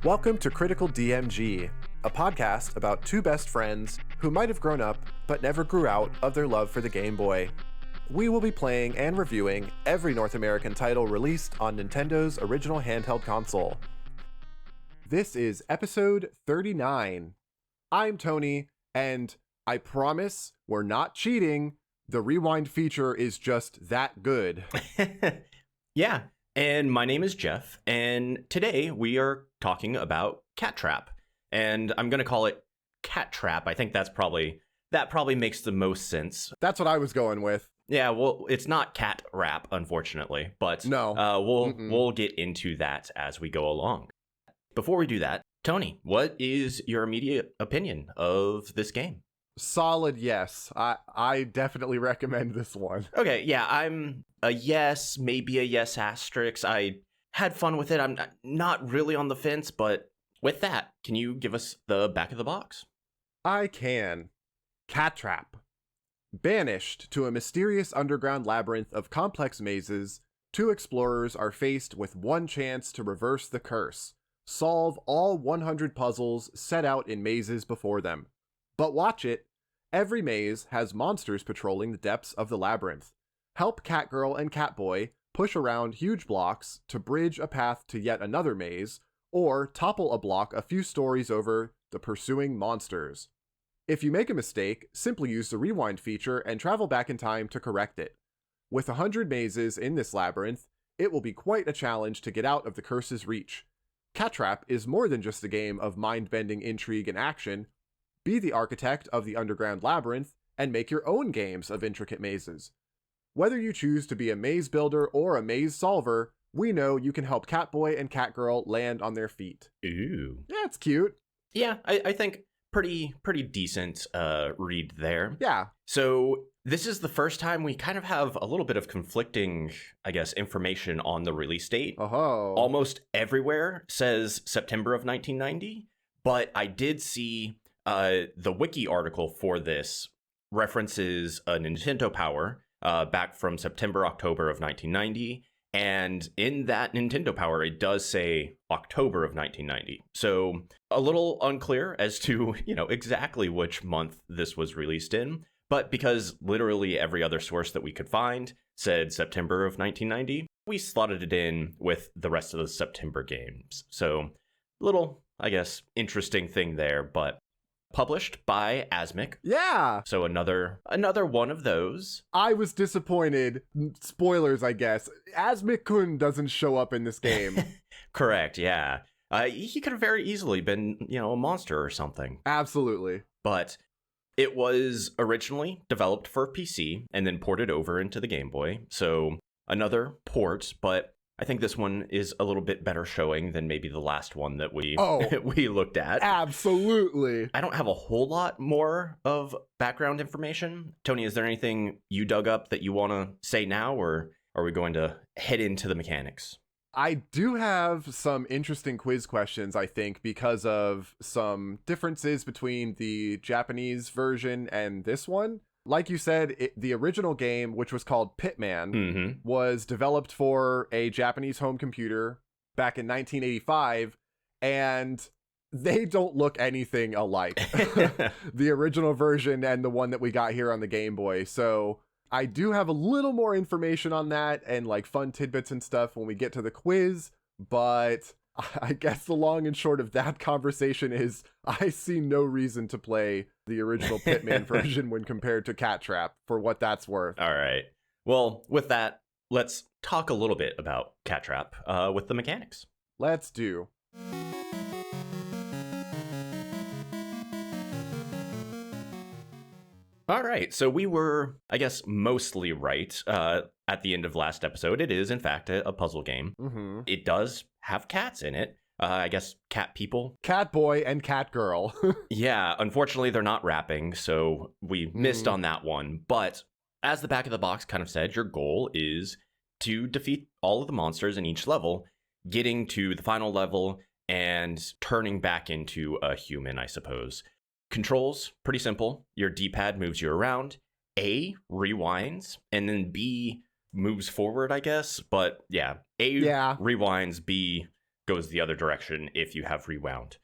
Welcome to Critical DMG, a podcast about two best friends who might have grown up but never grew out of their love for the Game Boy. We will be playing and reviewing every North American title released on Nintendo's original handheld console. This is episode 39. I'm Toni, and I promise we're not cheating. The rewind feature is just that good. Yeah, and my name is Jeff, and today we are talking about Catrap, and I'm going to call it Catrap. I think that probably makes the most sense. That's what I was going with. Yeah, well, it's not cat rap, unfortunately, but no, we'll get into that as we go along. Before we do that, Toni, what is your immediate opinion of this game? Solid yes. I definitely recommend this one. Okay, yeah, I'm a yes, maybe a yes asterisk. I had fun with it. I'm not really on the fence, but with that, can you give us the back of the box? I can. Catrap. Banished to a mysterious underground labyrinth of complex mazes, two explorers are faced with one chance to reverse the curse. Solve all 100 puzzles set out in mazes before them. But watch it. Every maze has monsters patrolling the depths of the labyrinth. Help Catgirl and Catboy push around huge blocks to bridge a path to yet another maze, or topple a block a few stories over the pursuing monsters. If you make a mistake, simply use the rewind feature and travel back in time to correct it. With 100 mazes in this labyrinth, it will be quite a challenge to get out of the curse's reach. Catrap is more than just a game of mind-bending intrigue and action. Be the architect of the underground labyrinth and make your own games of intricate mazes. Whether you choose to be a maze builder or a maze solver, we know you can help Catboy and Catgirl land on their feet. Ooh. Yeah, it's cute. Yeah, I think pretty decent read there. Yeah. So this is the first time we kind of have a little bit of conflicting, I guess, information on the release date. Oh. Almost everywhere says September of 1990, but I did see the wiki article for this references a Nintendo Power back from October of 1990. And in that Nintendo Power, it does say October of 1990. So a little unclear as to, exactly which month this was released in. But because literally every other source that we could find said September of 1990, we slotted it in with the rest of the September games. So little, I guess, interesting thing there, but published by Asmic. Yeah. So another one of those. I was disappointed. Spoilers, I guess. Asmic-kun doesn't show up in this game. Correct, yeah. He could have very easily been, a monster or something. Absolutely. But it was originally developed for PC and then ported over into the Game Boy. So another port, but I think this one is a little bit better showing than maybe the last one that we looked at. Absolutely. I don't have a whole lot more of background information. Toni, is there anything you dug up that you want to say now, or are we going to head into the mechanics? I do have some interesting quiz questions, I think, because of some differences between the Japanese version and this one. Like you said, the original game, which was called Pitman, was developed for a Japanese home computer back in 1985, and they don't look anything alike. The original version and the one that we got here on the Game Boy. So I do have a little more information on that and like fun tidbits and stuff when we get to the quiz, but I guess the long and short of that conversation is I see no reason to play the original Pitman version when compared to Catrap, for what that's worth. All right. Well, with that, let's talk a little bit about Catrap with the mechanics. Let's do. All right. So we were, I guess, mostly right at the end of last episode. It is, in fact, a puzzle game. Mm-hmm. It does have cats in it. I guess cat people. Catboy and Catgirl. Yeah, unfortunately, they're not rapping, so we missed on that one. But as the back of the box kind of said, your goal is to defeat all of the monsters in each level, getting to the final level, and turning back into a human, I suppose. Controls, pretty simple. Your D-pad moves you around. A rewinds, and then B moves forward, I guess. But yeah, A rewinds, B goes the other direction if you have rewound.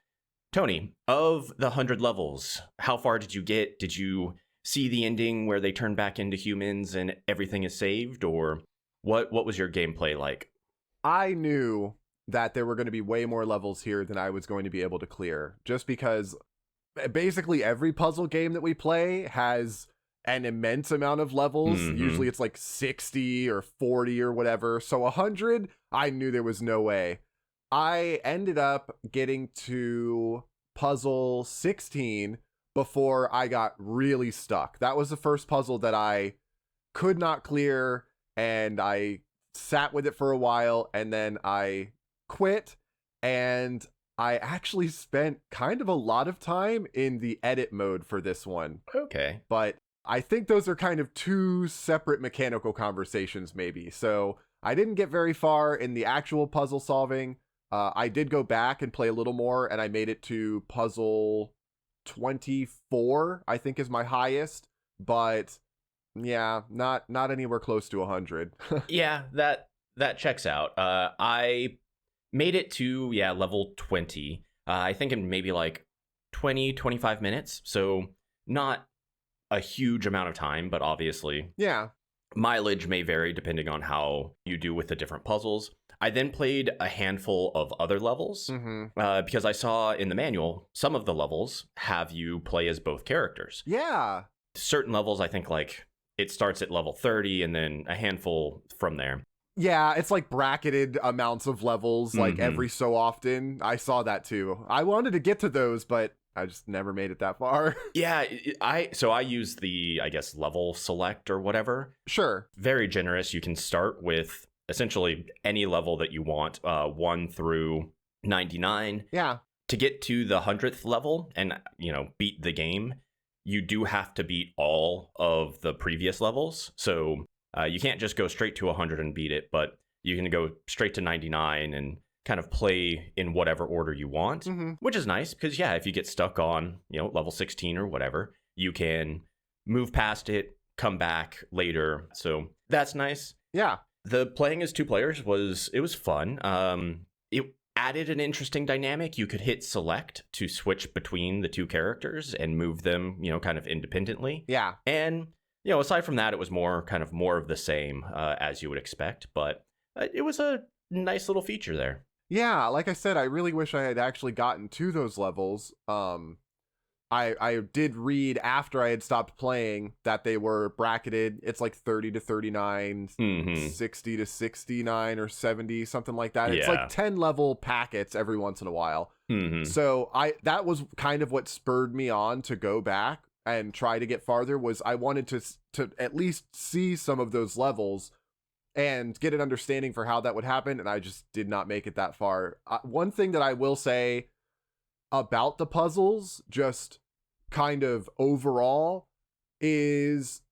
Toni, of the 100 levels, how far did you get? Did you see the ending where they turn back into humans and everything is saved, or what was your gameplay like? I knew that there were going to be way more levels here than I was going to be able to clear, just because basically every puzzle game that we play has an immense amount of levels. Usually it's like 60 or 40 or whatever. So 100, I knew there was no way. I ended up getting to puzzle 16 before I got really stuck. That was the first puzzle that I could not clear, and I sat with it for a while, and then I quit, and I actually spent kind of a lot of time in the edit mode for this one. Okay. But I think those are kind of two separate mechanical conversations, maybe. So I didn't get very far in the actual puzzle solving. I did go back and play a little more, and I made it to puzzle 24, I think is my highest. But yeah, not anywhere close to 100. Yeah, that checks out. I made it to, level 20. I think in maybe like 25 minutes. So not a huge amount of time, but obviously. Yeah. Mileage may vary depending on how you do with the different puzzles. I then played a handful of other levels because I saw in the manual some of the levels have you play as both characters. Yeah. Certain levels, I think like it starts at level 30 and then a handful from there. Yeah, it's like bracketed amounts of levels like every so often. I saw that too. I wanted to get to those, but I just never made it that far. Yeah, I use the, I guess, level select or whatever. Sure. Very generous. You can start with essentially any level that you want, 1 through 99. Yeah. To get to the 100th level and, beat the game, you do have to beat all of the previous levels. So you can't just go straight to 100 and beat it, but you can go straight to 99 and kind of play in whatever order you want, which is nice because, if you get stuck on, level 16 or whatever, you can move past it, come back later. So that's nice. Yeah. The playing as 2 players was fun. It added an interesting dynamic. You could hit select to switch between the 2 characters and move them, kind of independently. Yeah. And, aside from that, it was more of the same as you would expect. But it was a nice little feature there. Yeah, like I said, I really wish I had actually gotten to those levels. I did read after I had stopped playing that they were bracketed. It's like 30 to 39, 60 to 69 or 70, something like that. It's like 10 level packets every once in a while. So that was kind of what spurred me on to go back and try to get farther. Was I wanted to at least see some of those levels and get an understanding for how that would happen, and I just did not make it that far. One thing that I will say about the puzzles, just kind of overall, is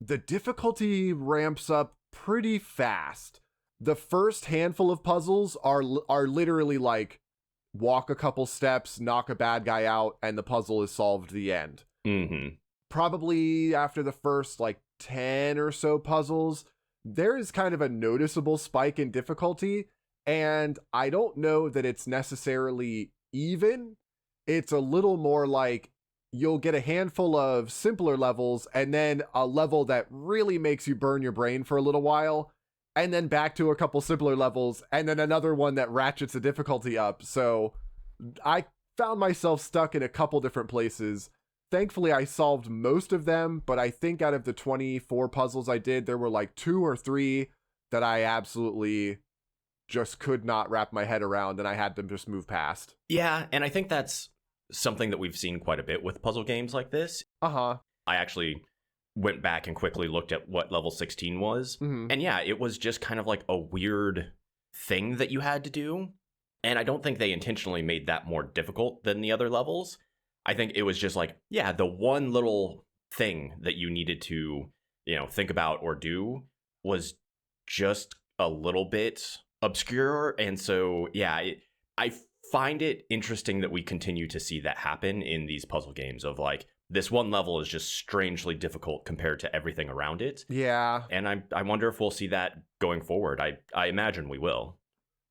the difficulty ramps up pretty fast. The first handful of puzzles are literally like walk a couple steps, knock a bad guy out, and the puzzle is solved, the end. Probably after the first like 10 or so puzzles, there is kind of a noticeable spike in difficulty, and I don't know that it's necessarily even. It's a little more like you'll get a handful of simpler levels and then a level that really makes you burn your brain for a little while, and then back to a couple simpler levels, and then another one that ratchets the difficulty up. So I found myself stuck in a couple different places. Thankfully, I solved most of them, but I think out of the 24 puzzles I did, there were like 2 or 3 that I absolutely just could not wrap my head around, and I had to just move past. Yeah, and I think that's something that we've seen quite a bit with puzzle games like this. I actually went back and quickly looked at what level 16 was, and it was just kind of like a weird thing that you had to do, and I don't think they intentionally made that more difficult than the other levels. I think it was just like, the one little thing that you needed to, think about or do was just a little bit obscure. And so, I find it interesting that we continue to see that happen in these puzzle games of like, this one level is just strangely difficult compared to everything around it. Yeah. And I wonder if we'll see that going forward. I imagine we will.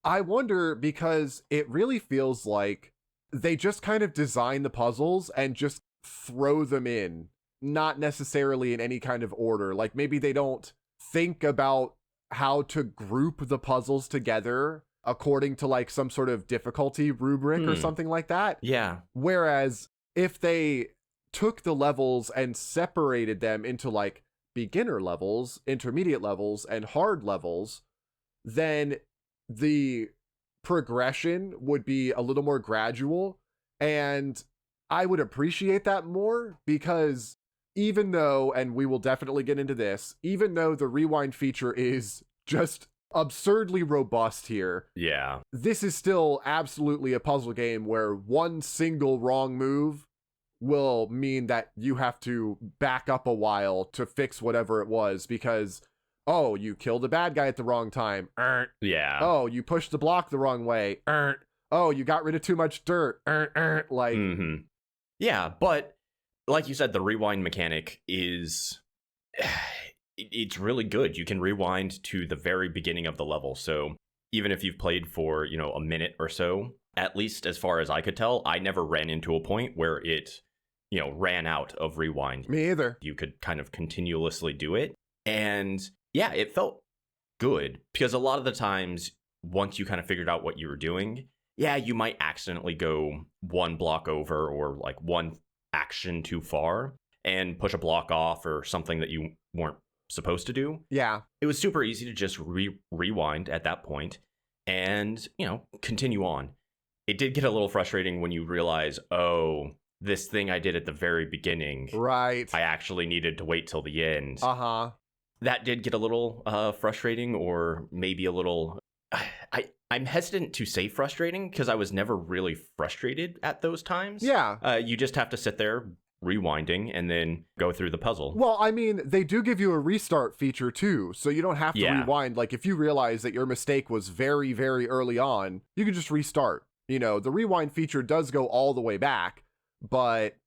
I wonder, because it really feels like they just kind of design the puzzles and just throw them in, not necessarily in any kind of order. Like maybe they don't think about how to group the puzzles together according to like some sort of difficulty rubric or something like that. Yeah. Whereas if they took the levels and separated them into like beginner levels, intermediate levels, and hard levels, then the progression would be a little more gradual, and I would appreciate that more, because even though, and we will definitely get into this, even though the rewind feature is just absurdly robust here, Yeah. this is still absolutely a puzzle game where one single wrong move will mean that you have to back up a while to fix whatever it was, because oh, you killed a bad guy at the wrong time. Yeah. Oh, you pushed the block the wrong way. Oh, you got rid of too much dirt. Like, yeah, but like you said, the rewind mechanic is it's really good. You can rewind to the very beginning of the level. So even if you've played for, you know, a minute or so, at least as far as I could tell, I never ran into a point where it, you know, ran out of rewind. Me either. You could kind of continuously do it. And yeah, it felt good, because a lot of the times, once you kind of figured out what you were doing, yeah, you might accidentally go one block over or like one action too far and push a block off or something that you weren't supposed to do. Yeah. It was super easy to just rewind at that point and, you know, continue on. It did get a little frustrating when you realize, oh, this thing I did at the very beginning, right, I actually needed to wait till the end. Uh-huh. That did get a little frustrating, or maybe a little... I'm hesitant to say frustrating, because I was never really frustrated at those times. Yeah. You just have to sit there rewinding and then go through the puzzle. Well, I mean, they do give you a restart feature too, so you don't have to rewind. Like, if you realize that your mistake was very, very early on, you can just restart. You know, the rewind feature does go all the way back, but...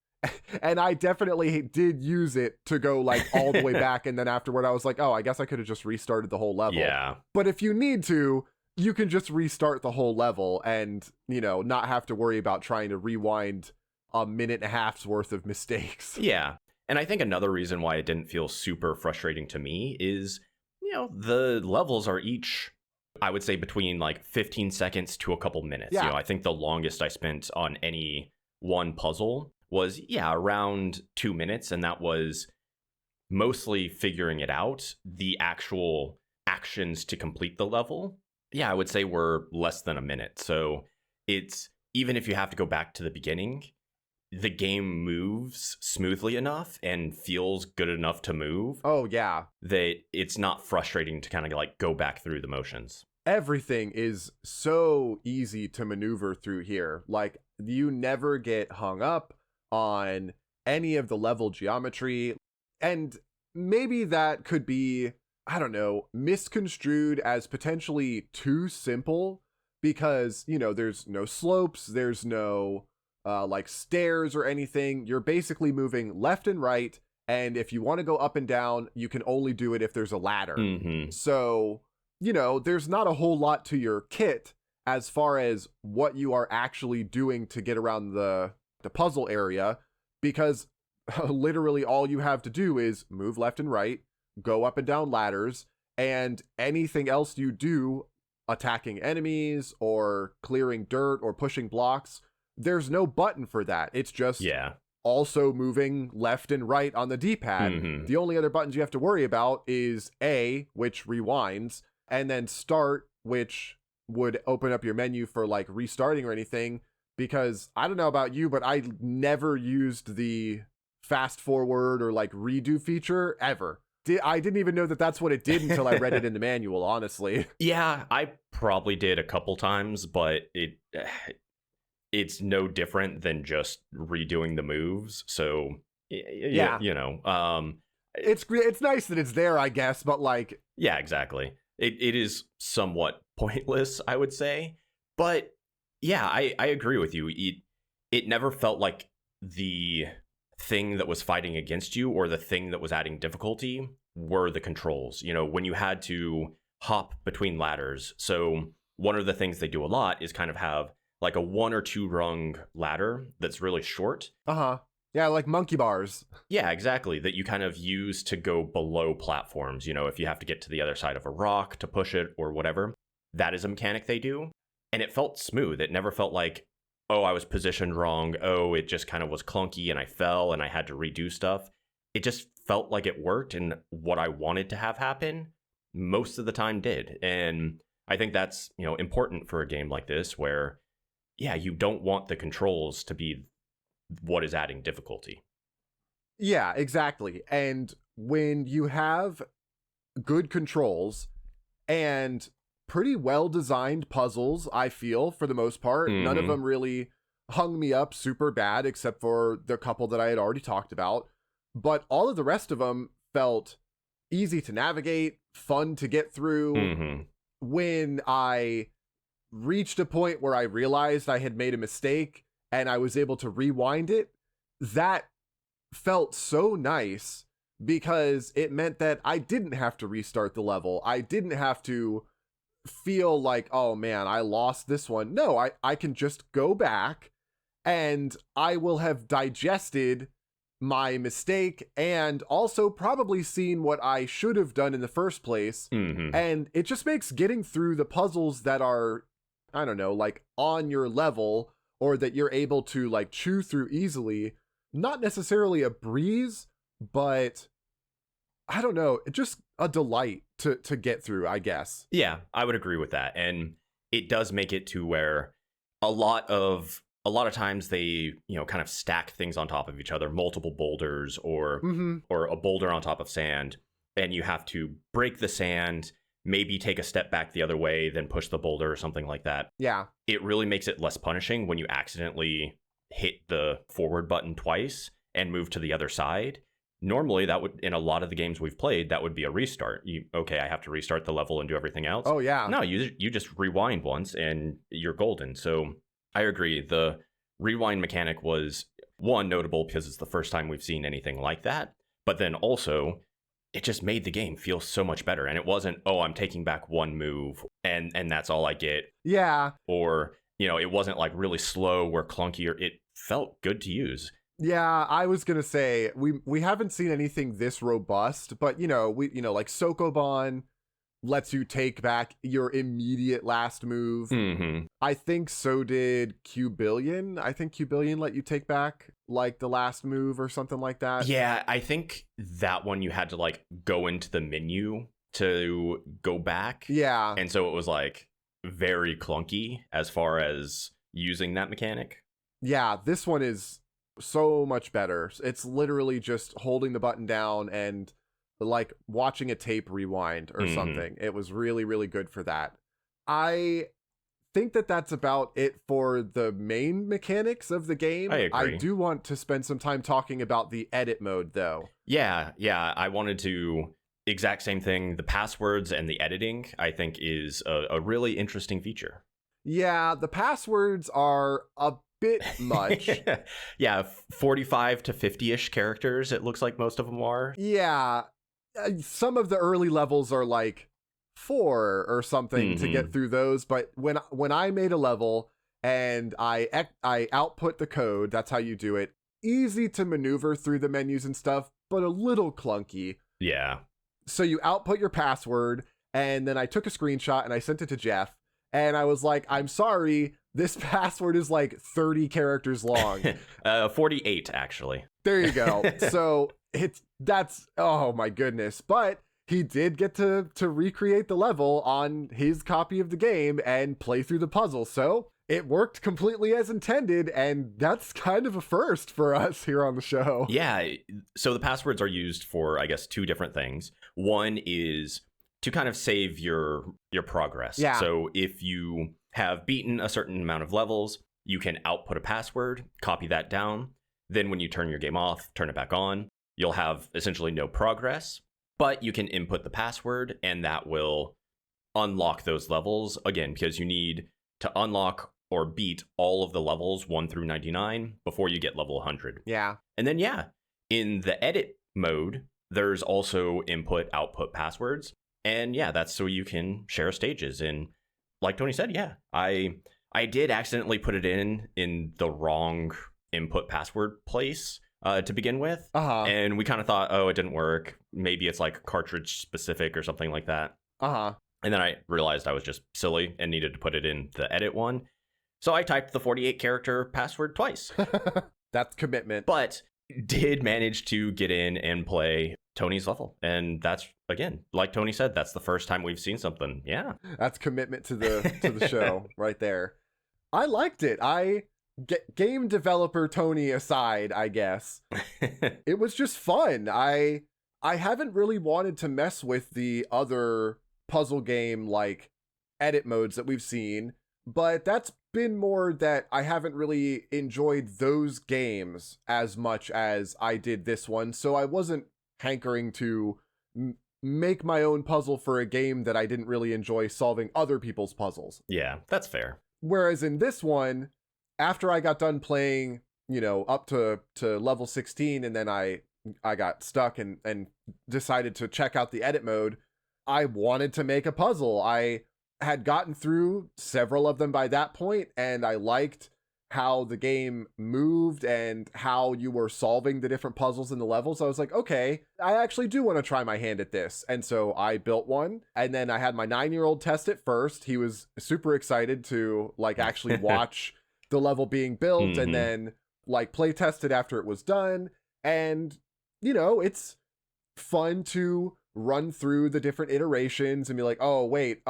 And I definitely did use it to go like all the way back, and then afterward I was like, oh, I guess I could have just restarted the whole level. Yeah. But if you need to, you can just restart the whole level and, you know, not have to worry about trying to rewind a minute and a half's worth of mistakes. Yeah. And I think another reason why it didn't feel super frustrating to me is, you know, the levels are each, I would say, between like 15 seconds to a couple minutes. Yeah. You know, I think the longest I spent on any one puzzle was, around 2 minutes, and that was mostly figuring it out. The actual actions to complete the level, I would say were less than a minute. So it's, even if you have to go back to the beginning, the game moves smoothly enough and feels good enough to move. Oh, yeah. That it's not frustrating to kind of like go back through the motions. Everything is so easy to maneuver through here. Like, you never get hung up on any of the level geometry, and maybe that could be, I don't know, misconstrued as potentially too simple, because, you know, there's no slopes, there's no like stairs or anything. You're basically moving left and right, and if you want to go up and down, you can only do it if there's a ladder. So, you know, there's not a whole lot to your kit as far as what you are actually doing to get around the puzzle area, because literally all you have to do is move left and right, go up and down ladders, and anything else you do, attacking enemies or clearing dirt or pushing blocks, there's no button for that. It's just also moving left and right on the D-pad. The only other buttons you have to worry about is A, which rewinds, and then start, which would open up your menu for like restarting or anything. Because I don't know about you, but I never used the fast forward or like redo feature ever. I didn't even know that that's what it did until I read it in the manual, honestly. Yeah, I probably did a couple times, but it's no different than just redoing the moves. So yeah, you know, it's nice that it's there, I guess, but like, yeah, exactly. It is somewhat pointless, I would say, but yeah, I agree with you. It never felt like the thing that was fighting against you or the thing that was adding difficulty were the controls. You know, when you had to hop between ladders. So one of the things they do a lot is kind of have like a 1 or 2 rung ladder that's really short. Yeah, like monkey bars. Yeah, exactly. That you kind of use to go below platforms. You know, if you have to get to the other side of a rock to push it or whatever, that is a mechanic they do. And it felt smooth. It never felt like, oh, I was positioned wrong. Oh, it just kind of was clunky and I fell and I had to redo stuff. It just felt like it worked, and what I wanted to have happen most of the time did. And I think that's, you know, important for a game like this where, yeah, you don't want the controls to be what is adding difficulty. Yeah, exactly. And when you have good controls and pretty well designed puzzles, I feel, for the most part, none of them really hung me up super bad except for the couple that I had already talked about. But all of the rest of them felt easy to navigate, fun to get through. When I reached a point where I realized I had made a mistake and I was able to rewind it, that felt so nice because it meant that I didn't have to restart the level. I didn't have to feel like, oh man, I lost this one. No, I can just go back and I will have digested my mistake and also probably seen what I should have done in the first place. And it just makes getting through the puzzles that are, I don't know, like on your level or that you're able to like chew through easily, not necessarily a breeze, but I don't know, just a delight to get through, I guess. Yeah, I would agree with that. And it does make it to where a lot of times they, you know, kind of stack things on top of each other, multiple boulders or a boulder on top of sand, and you have to break the sand, maybe take a step back the other way, then push the boulder or something like that. Yeah. It really makes it less punishing when you accidentally hit the forward button twice and move to the other side. Normally, that would, in a lot of the games we've played, that would be a restart. I have to restart the level and do everything else. Oh, yeah. No, you just rewind once and you're golden. So I agree. The rewind mechanic was, one, notable because it's the first time we've seen anything like that. But then also, it just made the game feel so much better. And it wasn't, oh, I'm taking back one move and that's all I get. Yeah. Or, you know, it wasn't like really slow or clunky, or it felt good to use. Yeah, I was gonna say we haven't seen anything this robust, but like Sokoban lets you take back your immediate last move. I think so did Q-Billion. I think Q-Billion let you take back like the last move or something like that. Yeah, I think that one you had to like go into the menu to go back. Yeah. And so it was like very clunky as far as using that mechanic. Yeah, this one is so much better. It's literally just holding the button down and like watching a tape rewind or something. It was really, really good for that. I think that's about it for the main mechanics of the game. I agree. I do want to spend some time talking about the edit mode though. Yeah. I wanted to, exact same thing. The passwords and the editing, I think, is a really interesting feature. Yeah, the passwords are a bit much. Yeah, 45 to 50-ish characters, it looks like most of them are. Yeah. Some of the early levels are like 4 or something to get through those, but when I made a level and I output the code, that's how you do it. Easy to maneuver through the menus and stuff, but a little clunky. Yeah. So you output your password, and then I took a screenshot and I sent it to Jeff, and I was like, I'm sorry, this password is like 30 characters long. 48 actually. There you go. So that's oh my goodness. But he did get to recreate the level on his copy of the game and play through the puzzle. So it worked completely as intended, and that's kind of a first for us here on the show. Yeah. So the passwords are used for, I guess, 2 different things. One is to kind of save your progress. Yeah. So if you have beaten a certain amount of levels, you can output a password, copy that down. Then when you turn your game off, turn it back on, you'll have essentially no progress, but you can input the password and that will unlock those levels again, because you need to unlock or beat all of the levels 1 through 99 before you get level 100. Yeah. And then, yeah, in the edit mode, there's also input, output passwords. And yeah, that's so you can share stages. And like Tony said, yeah, I did accidentally put it in the wrong input password place to begin with. Uh-huh. And we kind of thought, oh, it didn't work. Maybe it's like cartridge specific or something like that. Uh-huh. And then I realized I was just silly and needed to put it in the edit one. So I typed the 48 character password twice. That's commitment. But did manage to get in and play Tony's level. And that's, again, like Tony said, that's the first time we've seen something. Yeah. That's commitment to the show right there. I liked it. Game developer Tony aside, I guess. It was just fun. I haven't really wanted to mess with the other puzzle game like edit modes that we've seen, but that's been more that I haven't really enjoyed those games as much as I did this one, so I wasn't hankering to make my own puzzle for a game that I didn't really enjoy solving other people's puzzles. Yeah, that's fair. Whereas in this one, after I got done playing, up to level 16, and then I got stuck and decided to check out the edit mode, I wanted to make a puzzle. I had gotten through several of them by that point, and I liked how the game moved and how you were solving the different puzzles in the levels. I was like, okay, I actually do want to try my hand at this. And so I built one, and then I had my 9-year-old test it first. He was super excited to actually watch the level being built and then play test it after it was done. And, it's fun to run through the different iterations and be like, oh, wait,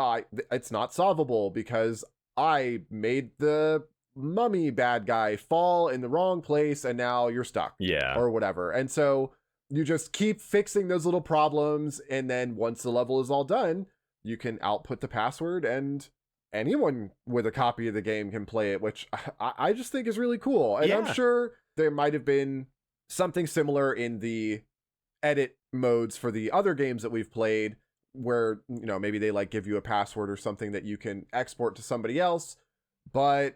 it's not solvable because I made the mummy bad guy fall in the wrong place and now you're stuck. Yeah. Or whatever. And so you just keep fixing those little problems. And then once the level is all done, you can output the password and anyone with a copy of the game can play it, which I just think is really cool. And I'm sure there might have been something similar in the edit modes for the other games that we've played where, maybe they give you a password or something that you can export to somebody else. But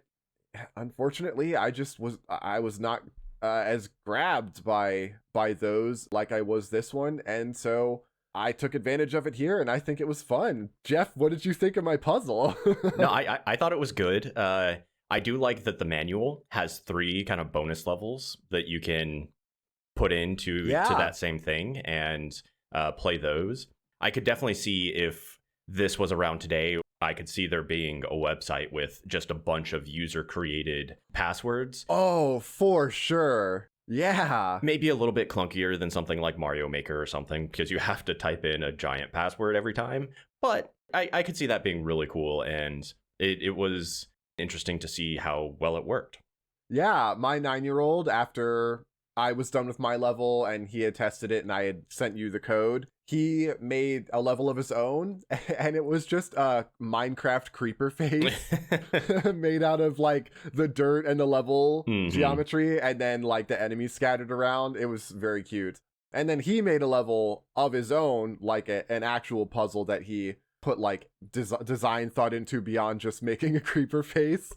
unfortunately, I was not as grabbed by those like I was this one. And so I took advantage of it here, and I think it was fun. Jeff, what did you think of my puzzle? No, I thought it was good. I do like that the manual has 3 kind of bonus levels that you can put into to that same thing and play those. I could definitely see if this was around today, I could see there being a website with just a bunch of user-created passwords. Oh, for sure. Yeah. Maybe a little bit clunkier than something like Mario Maker or something, because you have to type in a giant password every time. But I could see that being really cool, and it was interesting to see how well it worked. Yeah, my 9-year-old, after I was done with my level and he had tested it and I had sent you the code, he made a level of his own, and it was just a Minecraft creeper face made out of the dirt and the level geometry, and then the enemies scattered around. It was very cute. And then he made a level of his own, an actual puzzle that he put design thought into beyond just making a creeper face.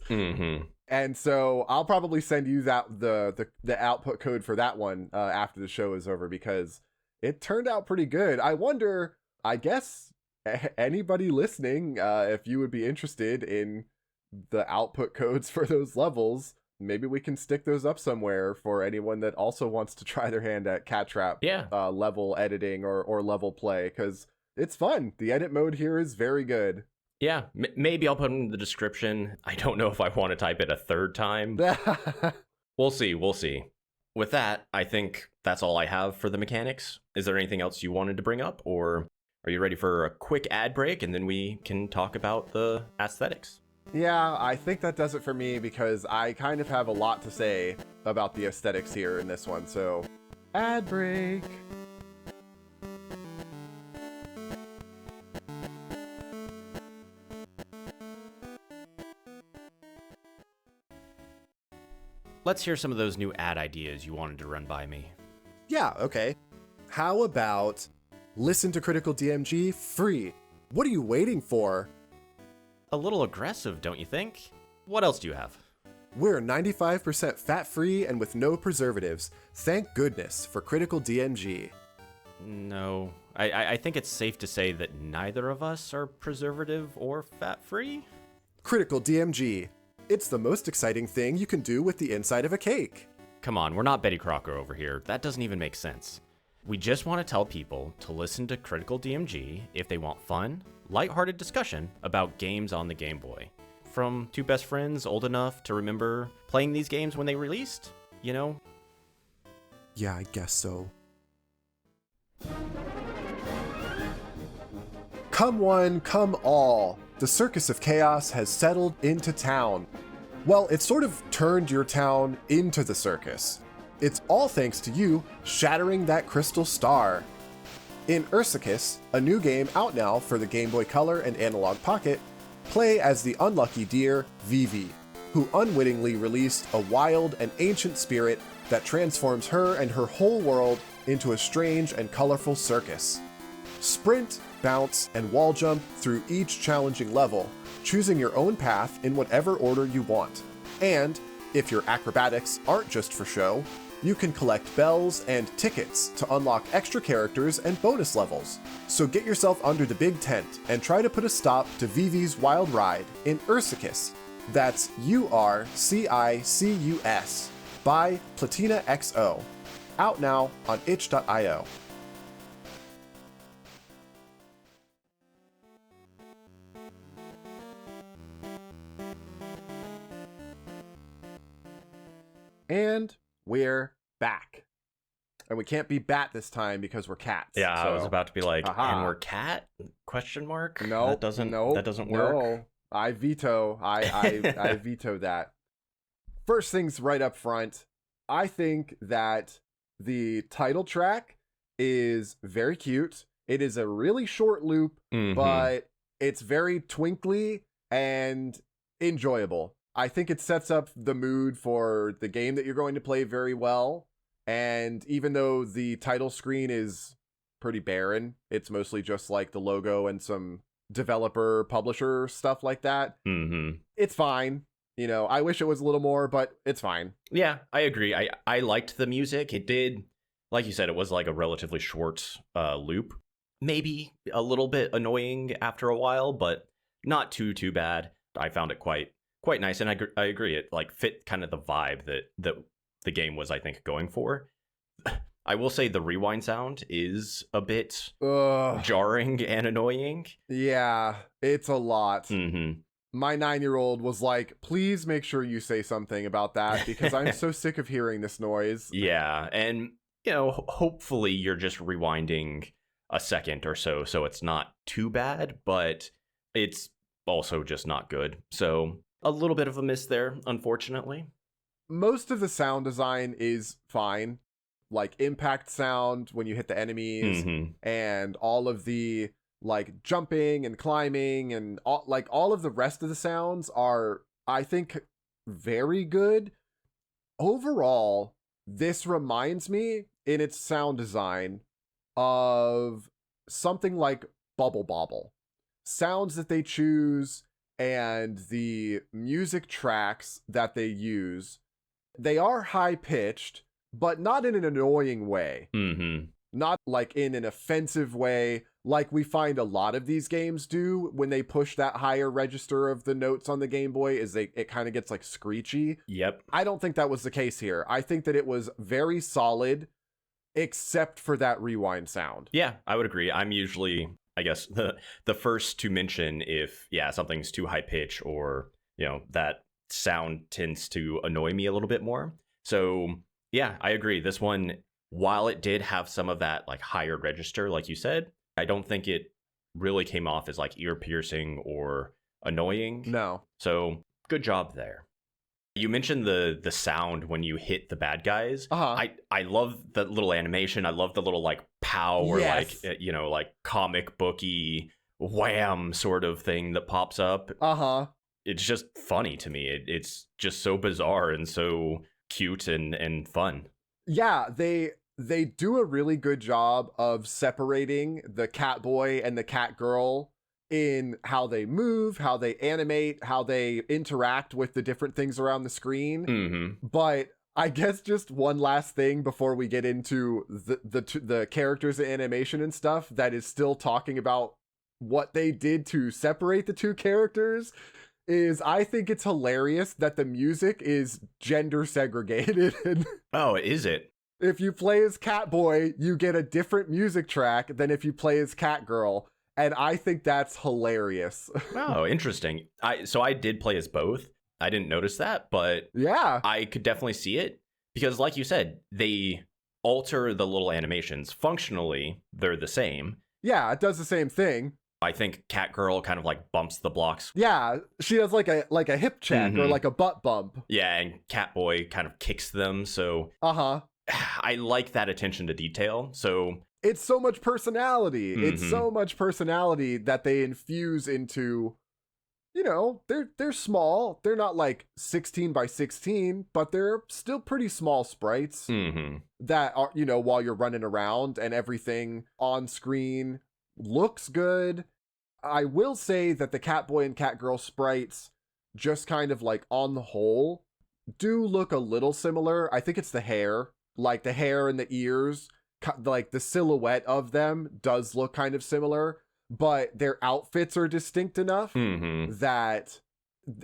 And so I'll probably send you the output code for that one after the show is over, because it turned out pretty good. I wonder, I guess, anybody listening, if you would be interested in the output codes for those levels, maybe we can stick those up somewhere for anyone that also wants to try their hand at Catrap level editing or level play, because it's fun. The edit mode here is very good. Yeah, maybe I'll put them in the description. I don't know if I want to type it a third time. We'll see. With that, I think that's all I have for the mechanics. Is there anything else you wanted to bring up, or are you ready for a quick ad break and then we can talk about the aesthetics? Yeah, I think that does it for me, because I kind of have a lot to say about the aesthetics here in this one. So, ad break. Let's hear some of those new ad ideas you wanted to run by me. Yeah, okay. How about listen to Critical DMG free? What are you waiting for? A little aggressive, don't you think? What else do you have? We're 95% fat-free and with no preservatives. Thank goodness for Critical DMG. No, I think it's safe to say that neither of us are preservative or fat-free. Critical DMG. It's the most exciting thing you can do with the inside of a cake. Come on, we're not Betty Crocker over here. That doesn't even make sense. We just want to tell people to listen to Critical DMG if they want fun, lighthearted discussion about games on the Game Boy. From two best friends old enough to remember playing these games when they released, you know? Yeah, I guess so. Come one, come all. The Circus of Chaos has settled into town. Well, it sort of turned your town into the circus. It's all thanks to you shattering that crystal star. In Ursicus, a new game out now for the Game Boy Color and Analog Pocket, play as the unlucky deer Vivi, who unwittingly released a wild and ancient spirit that transforms her and her whole world into a strange and colorful circus. Sprint, bounce, and wall jump through each challenging level, choosing your own path in whatever order you want. And, if your acrobatics aren't just for show, you can collect bells and tickets to unlock extra characters and bonus levels. So get yourself under the big tent and try to put a stop to Vivi's wild ride in Ursicus. That's Urcicus by Platina XO. Out now on itch.io. And we're back. And we can't be bat this time because we're cats. Yeah, so. I was about to be like, Aha. and we're cat? Question mark? No, that doesn't work. No, I veto. I veto that. First things right up front, I think that the title track is very cute. It is a really short loop, but it's very twinkly and enjoyable. I think it sets up the mood for the game that you're going to play very well. And even though the title screen is pretty barren, it's mostly just like the logo and some developer, publisher stuff like that. It's fine. You know, I wish it was a little more, but it's fine. Yeah, I agree. I liked the music. It did, like you said, it was like a relatively short loop. Maybe a little bit annoying after a while, but not too bad. I found it quite nice, and I agree. It like fit kind of the vibe that the game was, I think, going for. I will say the rewind sound is a bit jarring and annoying. Yeah, it's a lot. Mm-hmm. My 9-year-old was like, please make sure you say something about that because I'm so sick of hearing this noise. Yeah, and you know, hopefully you're just rewinding a second or so it's not too bad, but it's also just not good. So a little bit of a miss there, unfortunately. Most of the sound design is fine. Like impact sound when you hit the enemies and all of the like jumping and climbing and all of the rest of the sounds are, I think, very good. Overall, this reminds me in its sound design of something like Bubble Bobble. Sounds that they choose and the music tracks that they use, they are high-pitched, but not in an annoying way. Not like in an offensive way, like we find a lot of these games do when they push that higher register of the notes on the Game Boy, it kind of gets like screechy. Yep. I don't think that was the case here. I think that it was very solid, except for that rewind sound. Yeah, I would agree. I'm usually, I guess, the first to mention if, something's too high pitch or, that sound tends to annoy me a little bit more. So, yeah, I agree. This one, while it did have some of that like higher register, like you said, I don't think it really came off as like ear piercing or annoying. No. So good job there. You mentioned the sound when you hit the bad guys. I love the little animation. I love the little like pow or like comic booky wham sort of thing that pops up. It's just funny to me. It's just so bizarre and so cute and fun. Yeah, they do a really good job of separating the Catboy and the Catgirl in how they move, how they animate, how they interact with the different things around the screen. But I guess just one last thing before we get into the characters and animation and stuff that is still talking about what they did to separate the two characters is I think it's hilarious that the music is gender segregated. Oh, is it? If you play as Catboy, you get a different music track than if you play as Catgirl. And I think that's hilarious. Oh, interesting. So I did play as both. I didn't notice that, but Yeah. I could definitely see it because, like you said, they alter the little animations. Functionally, they're the same. Yeah, it does the same thing. I think Catgirl kind of like bumps the blocks. Yeah, she does like a hip check or like a butt bump. Yeah, and Catboy kind of kicks them. So I like that attention to detail. So it's so much personality. It's so much personality that they infuse into, you know, they're small. They're not like 16 by 16, but they're still pretty small sprites that are, you know, while you're running around and everything on screen looks good. I will say that the Catboy and Catgirl sprites, just kind of like on the whole, do look a little similar. I think it's the hair, like the hair and the ears, like the silhouette of them does look kind of similar, but their outfits are distinct enough that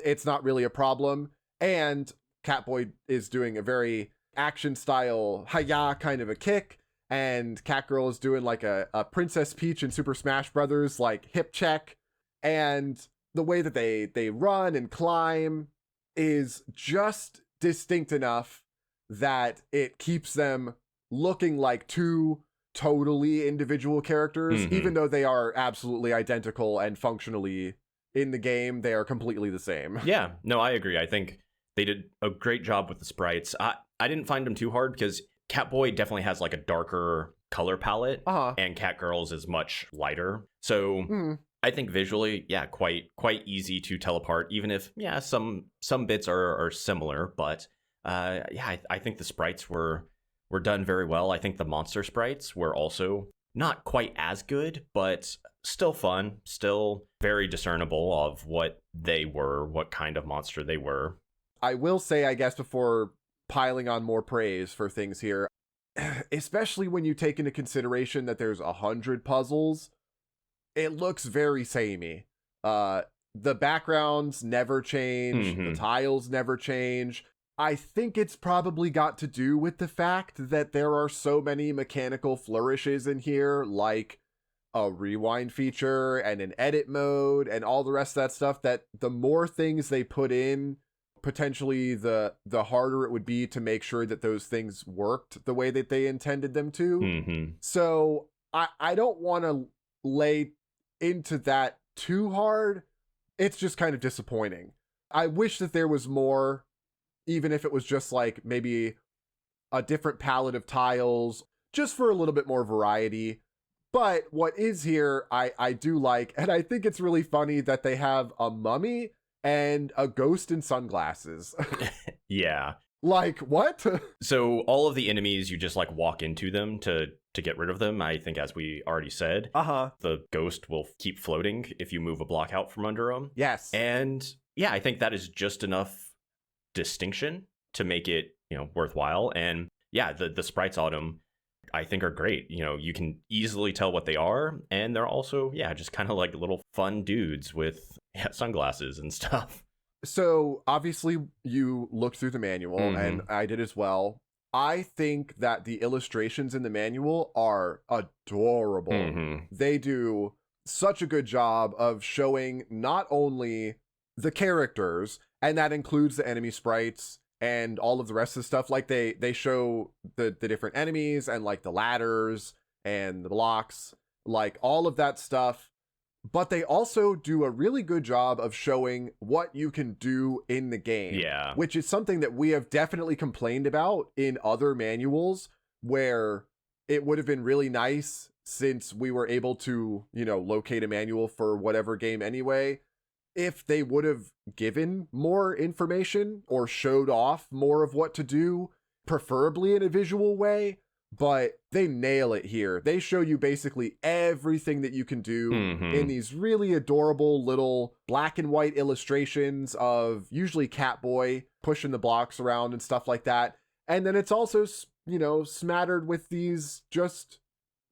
it's not really a problem. And Catboy is doing a very action style hi-ya kind of a kick, and Catgirl is doing like a Princess Peach in Super Smash Brothers like hip check. And the way that they run and climb is just distinct enough that it keeps them looking like two totally individual characters, even though they are absolutely identical and functionally in the game, they are completely the same. Yeah, no, I agree. I think they did a great job with the sprites. I didn't find them too hard because Catboy definitely has like a darker color palette, and Catgirl's is much lighter. So I think visually, yeah, quite easy to tell apart, even if, yeah, some bits are similar. But yeah, I think the sprites were done very well. I think the monster sprites were also not quite as good, but still fun, still very discernible of what they were, what kind of monster they were. I will say, I guess, before piling on more praise for things here, especially when you take into consideration that there's 100 puzzles, it looks very samey. The backgrounds never change, the tiles never change. I think it's probably got to do with the fact that there are so many mechanical flourishes in here, like a rewind feature and an edit mode and all the rest of that stuff, that the more things they put in, potentially the harder it would be to make sure that those things worked the way that they intended them to. So I don't want to lay into that too hard. It's just kind of disappointing. I wish that there was more, even if it was just like maybe a different palette of tiles, just for a little bit more variety. But what is here, I do like, and I think it's really funny that they have a mummy and a ghost in sunglasses. Yeah. Like, what? So all of the enemies, you just like walk into them to get rid of them. I think, as we already said, the ghost will keep floating if you move a block out from under them. Yes. And yeah, I think that is just enough distinction to make it, you know, worthwhile. And yeah, the sprites on them, I think, are great. You know, you can easily tell what they are, and they're also, yeah, just kind of like little fun dudes with sunglasses and stuff. So obviously you looked through the manual, and I did as well. I think that the illustrations in the manual are adorable. They do such a good job of showing not only the characters, and that includes the enemy sprites and all of the rest of the stuff. Like they show the different enemies and like the ladders and the blocks, like all of that stuff. But they also do a really good job of showing what you can do in the game. Yeah. Which is something that we have definitely complained about in other manuals, where it would have been really nice, since we were able to, you know, locate a manual for whatever game anyway, if they would have given more information or showed off more of what to do, preferably in a visual way. But they nail it here. They show you basically everything that you can do in these really adorable little black and white illustrations of usually Catboy pushing the blocks around and stuff like that. And then it's also, you know, smattered with these just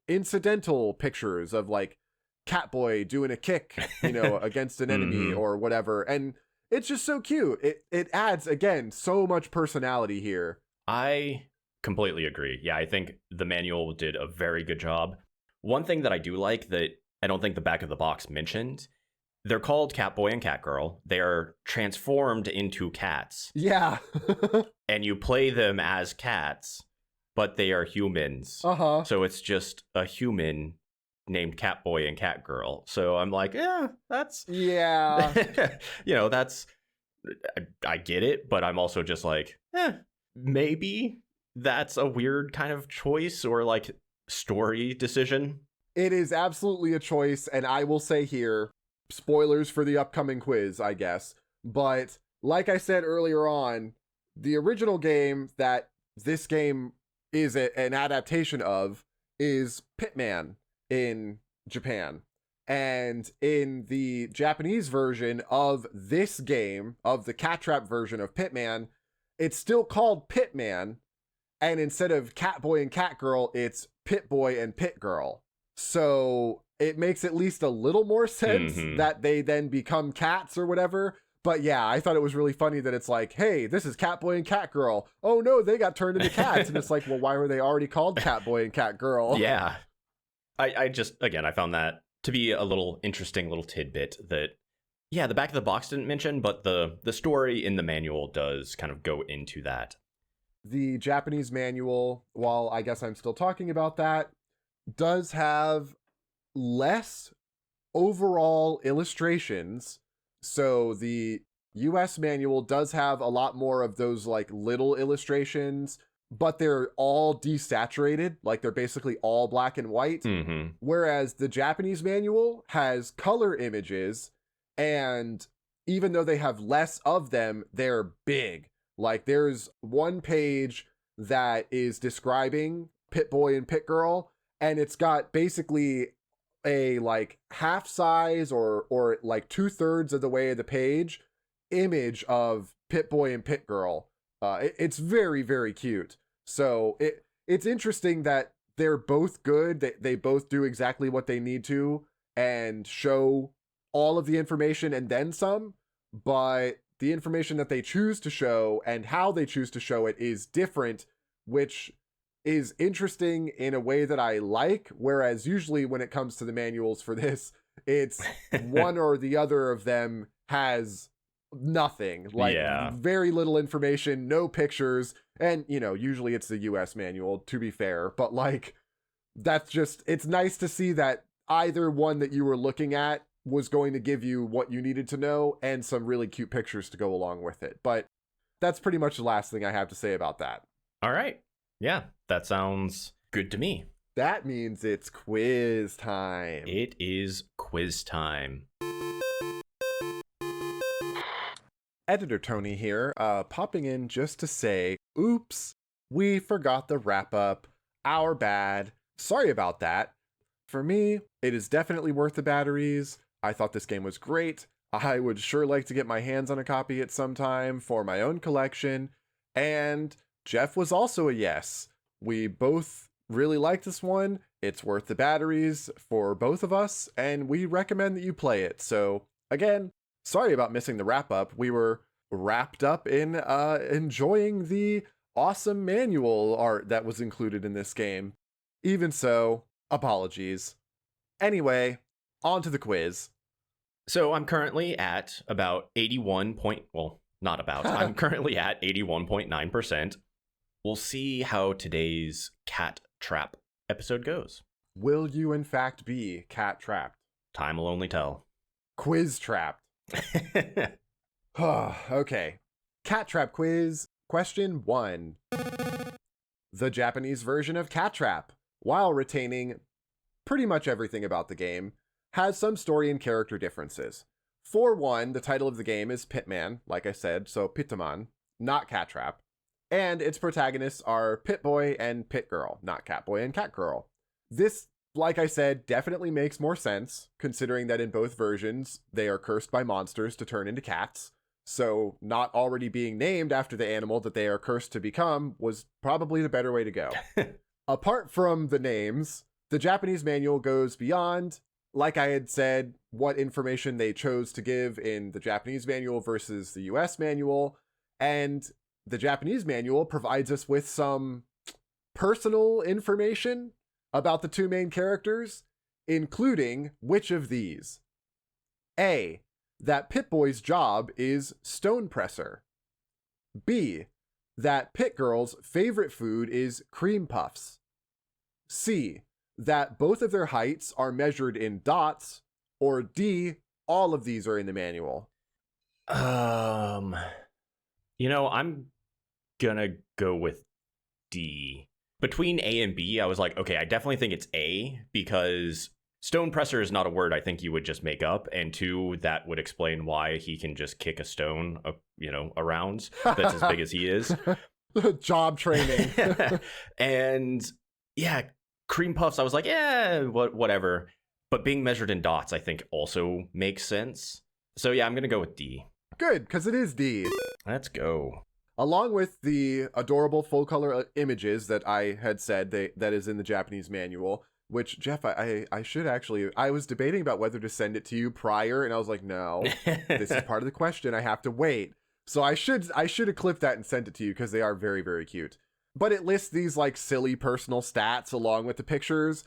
incidental pictures of like Catboy doing a kick, you know, against an enemy or whatever. And it's just so cute. It adds, again, so much personality here. I completely agree. Yeah, I think the manual did a very good job. One thing that I do like that I don't think the back of the box mentioned, they're called Catboy and Catgirl. They are transformed into cats. Yeah. And you play them as cats, but they are humans. Uh-huh. So it's just a human named Catboy and Catgirl. So I'm like, yeah, that's... Yeah. that's... I get it, but I'm also just like, maybe that's a weird kind of choice or like story decision. It is absolutely a choice, and I will say here, spoilers for the upcoming quiz, I guess, but like I said earlier on, the original game that this game is an adaptation of is Pitman in Japan. And in the Japanese version of this game, of the Catrap version of Pitman, it's still called Pitman, and instead of Catboy and Catgirl, it's Pitboy and Pitgirl. So it makes at least a little more sense that they then become cats or whatever. But yeah, I thought it was really funny that it's like, hey, this is Catboy and Catgirl. Oh no, they got turned into cats. And it's like, well, why were they already called Catboy and Catgirl? Yeah. I just, again, I found that to be a little interesting little tidbit that, yeah, the back of the box didn't mention, but the story in the manual does kind of go into that. The Japanese manual, while I guess I'm still talking about that, does have less overall illustrations. So the US manual does have a lot more of those like little illustrations, but they're all desaturated, like they're basically all black and white. Whereas the Japanese manual has color images, and even though they have less of them, they're big. Like there's one page that is describing Pitboy and Pitgirl, and it's got basically a like half size or like 2/3 of the way of the page image of Pitboy and Pitgirl. It's very, very cute. So it's interesting that they're both good. They both do exactly what they need to and show all of the information and then some, but the information that they choose to show and how they choose to show it is different, which is interesting in a way that I like, whereas usually when it comes to the manuals for this, it's one or the other of them has nothing, like very little information, no pictures, and usually it's the US manual, to be fair, but like that's just, it's nice to see that either one that you were looking at was going to give you what you needed to know and some really cute pictures to go along with it. But that's pretty much the last thing I have to say about that. All right. Yeah, that sounds good to me. That means it's quiz time. It is quiz time. Editor Toni here, popping in just to say, oops, we forgot the wrap up. Our bad. Sorry about that. For me, it is definitely worth the batteries. I thought this game was great. I would sure like to get my hands on a copy at some time for my own collection. And Jeff was also a yes. We both really like this one. It's worth the batteries for both of us, and we recommend that you play it. So again, sorry about missing the wrap up. We were wrapped up in enjoying the awesome manual art that was included in this game. Even so, apologies. Anyway, on to the quiz. So I'm currently at about 81 point, well, not about, I'm currently at 81.9%. We'll see how today's Cattrap episode goes. Will you in fact be cat trapped? Time will only tell. Quiz trapped. Okay. Cattrap quiz. Question 1. The Japanese version of Cattrap, while retaining pretty much everything about the game, has some story and character differences. For one, the title of the game is Pitman, like I said, so Pitaman, not Cattrap. And its protagonists are Pitboy and Pitgirl, not Catboy and Catgirl. This, like I said, definitely makes more sense, considering that in both versions, they are cursed by monsters to turn into cats. So not already being named after the animal that they are cursed to become was probably the better way to go. Apart from the names, the Japanese manual goes beyond like I had said, what information they chose to give in the Japanese manual versus the US manual. And the Japanese manual provides us with some personal information about the two main characters, including which of these? A, that Pip-Boy's job is stone presser. B, that Pit Girl's favorite food is cream puffs. C, that both of their heights are measured in dots. Or D, all of these are in the manual. I'm gonna go with D. Between A and B, I was like, okay, I definitely think it's A, because stone presser is not a word I think you would just make up, and 2, that would explain why he can just kick a stone, around that's as big as he is. Job training. And yeah, cream puffs, I was like, yeah, whatever. But being measured in dots, I think also makes sense. So yeah, I'm gonna go with D. Good, because it is D. Let's go. Along with the adorable full color images that I had said that is in the Japanese manual, which, Jeff, I should actually, I was debating about whether to send it to you prior, and I was like, no, this is part of the question. I have to wait. So I should have clipped that and sent it to you, because they are very, very cute. But it lists these like silly personal stats along with the pictures,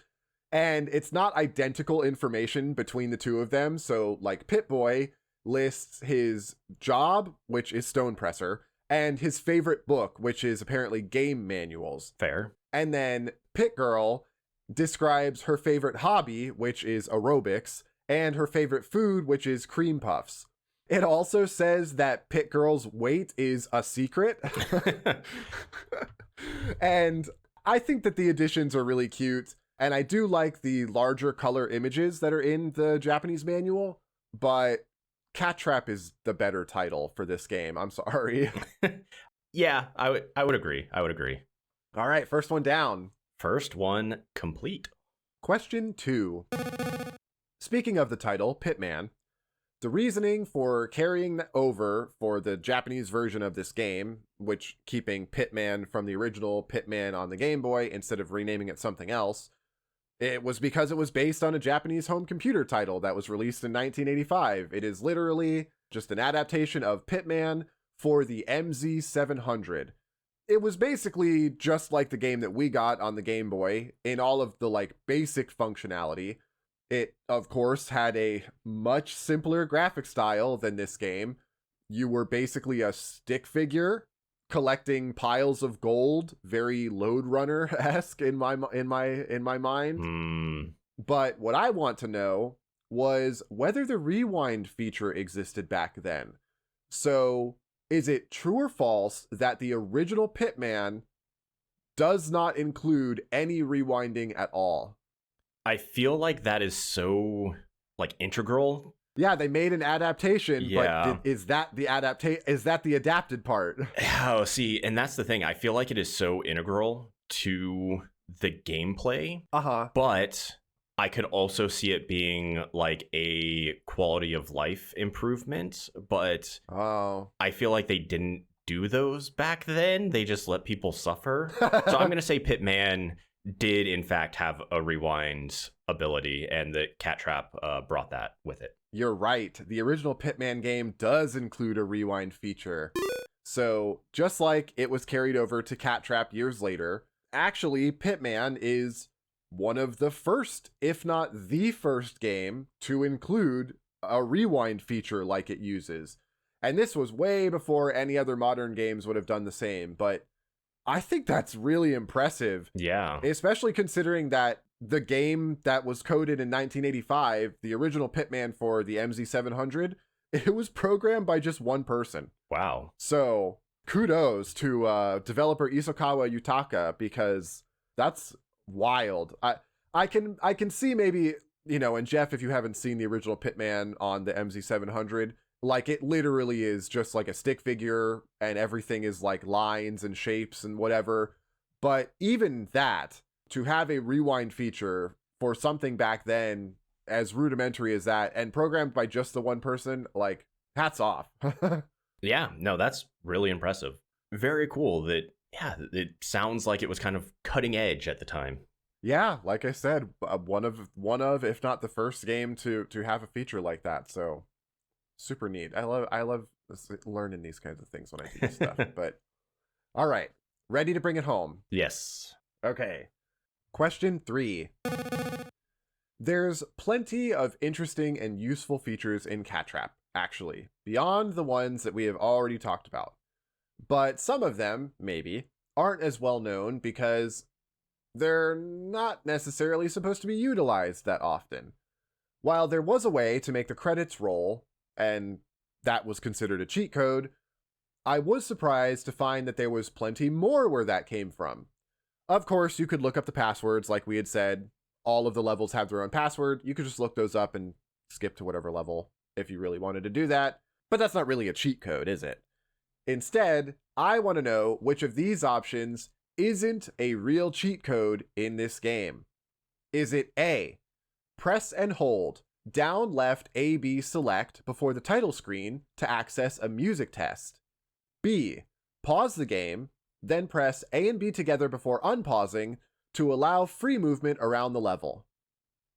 and it's not identical information between the two of them. So like Pip-Boy lists his job, which is stone presser, and his favorite book, which is apparently game manuals. Fair. And then Pit Girl describes her favorite hobby, which is aerobics, and her favorite food, which is cream puffs. It also says that Pit Girl's weight is a secret. And I think that the additions are really cute, and I do like the larger color images that are in the Japanese manual, but Catrap is the better title for this game. I'm sorry. Yeah, I would agree. All right, first one down. First one complete. Question 2. Speaking of the title, Pitman, the reasoning for carrying over for the Japanese version of this game, which keeping Pitman from the original Pitman on the Game Boy instead of renaming it something else, it was because it was based on a Japanese home computer title that was released in 1985. It is literally just an adaptation of Pitman for the MZ700. It was basically just like the game that we got on the Game Boy in all of the like basic functionality. It, of course, had a much simpler graphic style than this game. You were basically a stick figure collecting piles of gold, very Lode Runner-esque in my mind. But what I want to know was whether the rewind feature existed back then. So, is it true or false that the original Pitman does not include any rewinding at all? I feel like that is so like integral. Yeah, they made an adaptation, but is that the adapted part? Oh, see, and that's the thing. I feel like it is so integral to the gameplay. But I could also see it being like a quality of life improvement, but I feel like they didn't do those back then. They just let people suffer. So I'm going to say Pitman did in fact have a rewind ability, and the Catrap brought that with it. You're right. The original Pitman game does include a rewind feature. So just like it was carried over to Catrap years later, actually Pitman is one of the first, if not the first game to include a rewind feature like it uses. And this was way before any other modern games would have done the same, but I think that's really impressive. Yeah. Especially considering that the game that was coded in 1985, the original Pitman for the MZ700, it was programmed by just one person. Wow. So kudos to developer Isokawa Yutaka, because that's wild. I can see maybe, and Jeff, if you haven't seen the original Pitman on the MZ700, like it literally is just like a stick figure and everything is like lines and shapes and whatever. But even that, to have a rewind feature for something back then as rudimentary as that and programmed by just the one person, like, hats off. Yeah, no, that's really impressive. Very cool that, yeah, it sounds like it was kind of cutting edge at the time. Yeah, like I said, one of if not the first game to have a feature like that. So super neat. I love learning these kinds of things when I do this stuff. But all right, ready to bring it home. Yes. Okay. Question 3. There's plenty of interesting and useful features in Catrap, actually, beyond the ones that we have already talked about. But some of them, maybe, aren't as well known because they're not necessarily supposed to be utilized that often. While there was a way to make the credits roll, and that was considered a cheat code, I was surprised to find that there was plenty more where that came from. Of course, you could look up the passwords like we had said. All of the levels have their own password. You could just look those up and skip to whatever level if you really wanted to do that. But that's not really a cheat code, is it? Instead, I want to know which of these options isn't a real cheat code in this game. Is it A, press and hold down left A-B select before the title screen to access a music test? B, pause the game, then press A and B together before unpausing to allow free movement around the level?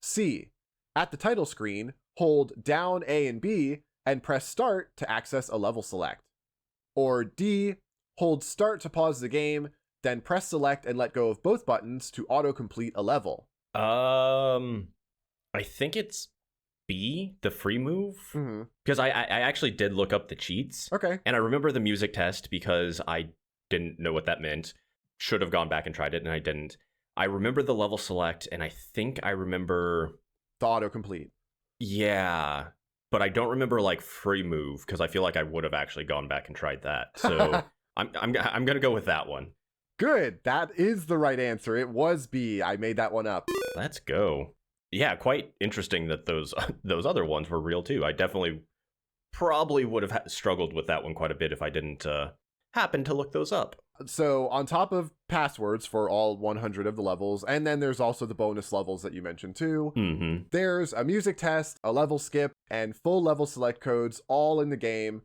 C, at the title screen, hold down A and B and press start to access a level select? Or D, hold start to pause the game, then press select and let go of both buttons to auto-complete a level? I think it's B, the free move, because I actually did look up the cheats. Okay. And I remember the music test because I didn't know what that meant. Should have gone back and tried it, and I didn't. I remember the level select, and I think I remember the autocomplete. Yeah, but I don't remember like free move because I feel like I would have actually gone back and tried that. So I'm gonna go with that one. Good. That is the right answer. It was B. I made that one up. Let's go. Yeah, quite interesting that those other ones were real too. I definitely probably would have struggled with that one quite a bit if I didn't happen to look those up. So on top of passwords for all 100 of the levels, and then there's also the bonus levels that you mentioned too, there's a music test, a level skip, and full level select codes all in the game.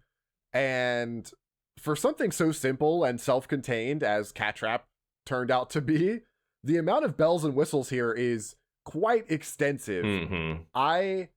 And for something so simple and self-contained as Catrap turned out to be, the amount of bells and whistles here is quite extensive. I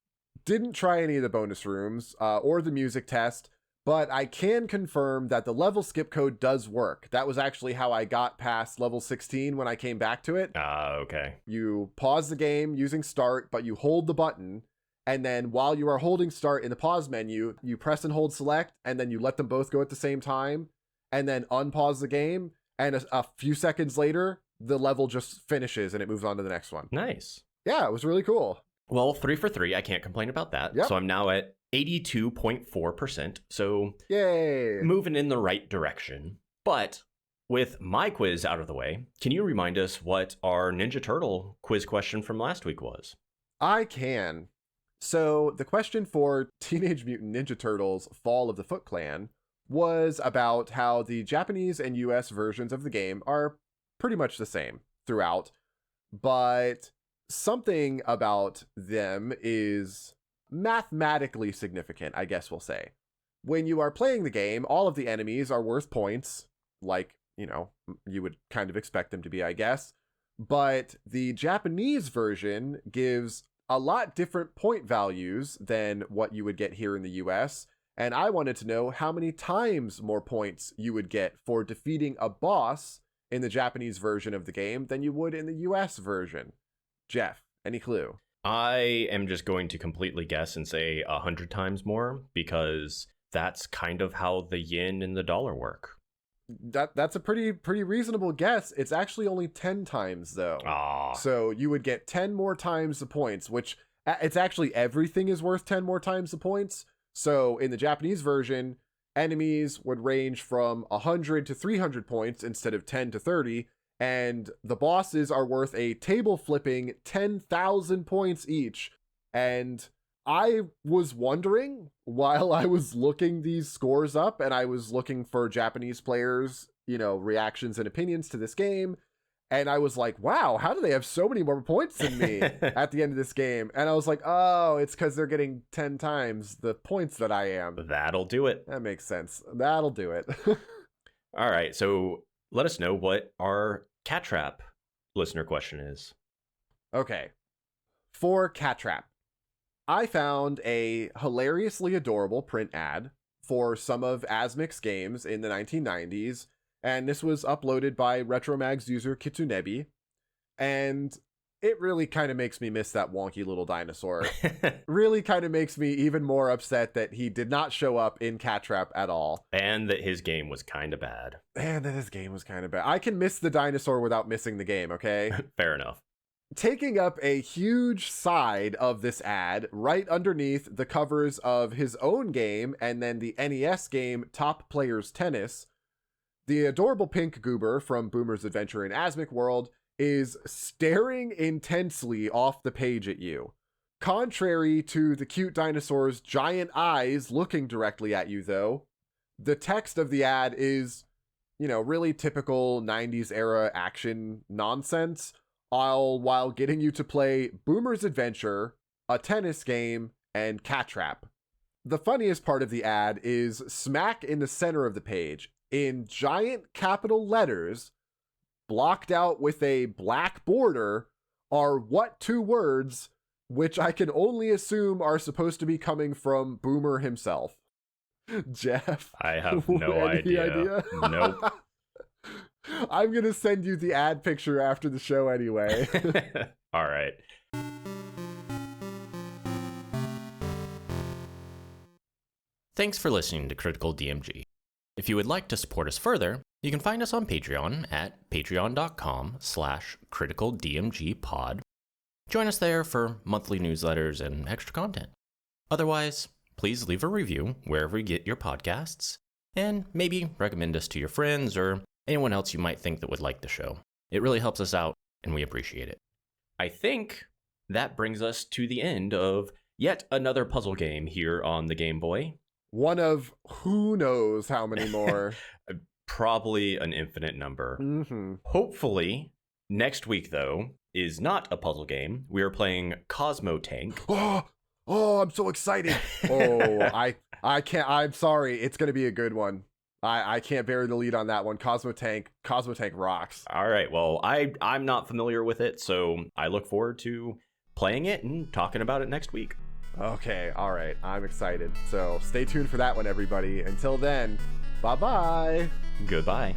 didn't try any of the bonus rooms or the music test, but I can confirm that the level skip code does work. That was actually how I got past level 16 when I came back to it. Okay. You pause the game using start, but you hold the button, and then while you are holding start in the pause menu, you press and hold select, and then you let them both go at the same time, and then unpause the game, and a few seconds later, the level just finishes and it moves on to the next one. Nice. Yeah, it was really cool. Well, 3 for 3. I can't complain about that. Yep. So I'm now at 82.4%. So yay, moving in the right direction. But with my quiz out of the way, can you remind us what our Ninja Turtle quiz question from last week was? I can. So the question for Teenage Mutant Ninja Turtles Fall of the Foot Clan was about how the Japanese and US versions of the game are pretty much the same throughout, but something about them is mathematically significant, I guess we'll say. When you are playing the game, all of the enemies are worth points, like, you know, you would kind of expect them to be, I guess. But the Japanese version gives a lot different point values than what you would get here in the US. And I wanted to know how many times more points you would get for defeating a boss in the Japanese version of the game than you would in the US version. Jeff, any clue? I am just going to completely guess and say 100 times more because that's kind of how the yen and the dollar work. That's a pretty reasonable guess. It's actually only 10 times though. So you would get 10 more times the points, which it's actually everything is worth 10 more times the points. So in the Japanese version, enemies would range from 100 to 300 points instead of 10 to 30, and the bosses are worth a table flipping 10,000 points each. And I was wondering while I was looking these scores up and I was looking for Japanese players, you know, reactions and opinions to this game, and I was like, wow, how do they have so many more points than me at the end of this game? And I was like, oh, it's because they're getting 10 times the points that I am. That'll do it. That makes sense. That'll do it. All right, so let us know what our Catrap listener question is. Okay. For Catrap, I found a hilariously adorable print ad for some of Asmic's games in the 1990s, and this was uploaded by Retromag's user Kitsunebi, and it really kind of makes me miss that wonky little dinosaur. Really kind of makes me even more upset that he did not show up in Catrap at all. And that his game was kind of bad. I can miss the dinosaur without missing the game, okay? Fair enough. Taking up a huge side of this ad, right underneath the covers of his own game and then the NES game Top Players Tennis, the adorable pink goober from Boomer's Adventure in Asmic World is staring intensely off the page at you. Contrary to the cute dinosaur's giant eyes looking directly at you, though, the text of the ad is, really typical 90s era action nonsense, all while getting you to play Boomer's Adventure, a tennis game, and Catrap. The funniest part of the ad is smack in the center of the page, in giant capital letters, blocked out with a black border, are what two words, which I can only assume are supposed to be coming from Boomer himself. Jeff? I have no idea. Nope. I'm going to send you the ad picture after the show anyway. All right. Thanks for listening to Critical DMG. If you would like to support us further, you can find us on Patreon at patreon.com/criticaldmgpod. Join us there for monthly newsletters and extra content. Otherwise, please leave a review wherever you get your podcasts, and maybe recommend us to your friends or anyone else you might think that would like the show. It really helps us out, and we appreciate it. I think that brings us to the end of yet another puzzle game here on the Game Boy. One of who knows how many more. Probably an infinite number. Mm-hmm. Hopefully, next week, though, is not a puzzle game. We are playing Cosmo Tank. Oh, I'm so excited. I can't. I'm sorry. It's going to be a good one. I can't bury the lead on that one. Cosmo Tank rocks. All right. Well, I'm not familiar with it, so I look forward to playing it and talking about it next week. Okay. All right. I'm excited. So stay tuned for that one, everybody. Until then, bye-bye. Goodbye.